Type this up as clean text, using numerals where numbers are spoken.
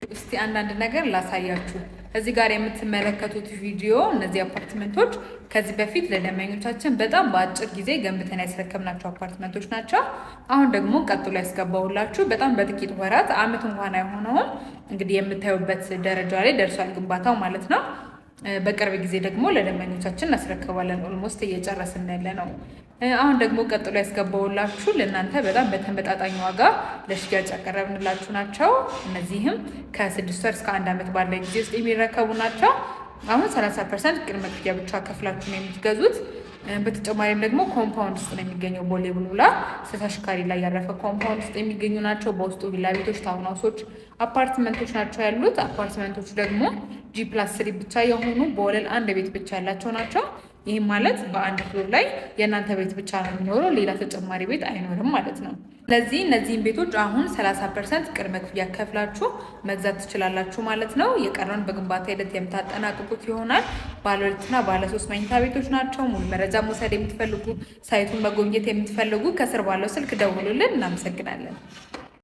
እስቲ አንዳንድ ነገር ላሳያችሁ። እዚህ ጋር የምትመለከቱት ቪዲዮ እነዚህ አፓርትመንቶች ከዚህ በፊት ለደንበኞቻችን በጣም በአጭር ጊዜ ገንብተን ያስረከብናቸው አፓርትመንቶች ናቸው። አሁን ደግሞ ቀጥሎ ያስገባውላችሁ በጣም በጥቂት ወራት አመት እንኳን አይሆነውም እንግዲህ የምታዩበት ደረጃ ላይ ደርሷል ግንባታው ማለት ነው። በቅርብ ጊዜ ደግሞ ለደንበኞቻችን እናስረክባለን። ኦልሞስት እየጨረስን ያለ ነው። አሁን ደግሞ ቀጥሎ ያስገባውላችሁ ለእናንተ በጣም በተመጣጣኝ ዋጋ ለሽያጭ ያቀረብንላችሁ ናቸው። እነዚህም ከ6 ወር እስከ 1 ዓመት ባለ ጊዜ ውስጥ የሚረከቡ ናቸው። አሁን 30% ቅድመ ክፍያ ብቻ ከፍላችሁ ነው የምትገዙት። በተጨማሪም ደግሞ ኮምፓውንድ ውስጥ ነው የሚገኘው። ቦሌ ቡልቡላ ተሽከርካሪ ላይ ያረፈ ኮምፓውንድ ውስጥ የሚገኙ ናቸው። በውስጡ ቪላ ቤቶች፣ ታውን ሃውሶች፣ አፓርትመንቶች ናቸው ያሉት። አፓርትመንቶቹ ደግሞ G+3 ብቻ የሆኑ በወለል አንድ ቤት ብቻ ያላቸው ናቸው። ይህም ማለት በአንድ ፍሎር ላይ የእናንተ ቤት ብቻ ነው የሚኖረው፣ ሌላ ተጨማሪ ቤት አይኖርም ማለት ነው። ስለዚህ እነዚህን ቤቶች አሁን 30% ቅድመ ክፍያ ከፍላችሁ መግዛት ትችላላችሁ ማለት ነው። የቀረውን በግንባታ ሂደት የምታጠናቅቁት ይሆናል። ባለ 2 እና ባለ 3 መኝታ ቤቶች ናቸው። ሙሉ መረጃ መውሰድ የምትፈልጉ፣ ሳይቱን መጎብኘት የምትፈልጉ ከስር ባለው ስልክ ደውሉልን። እናመሰግናለን።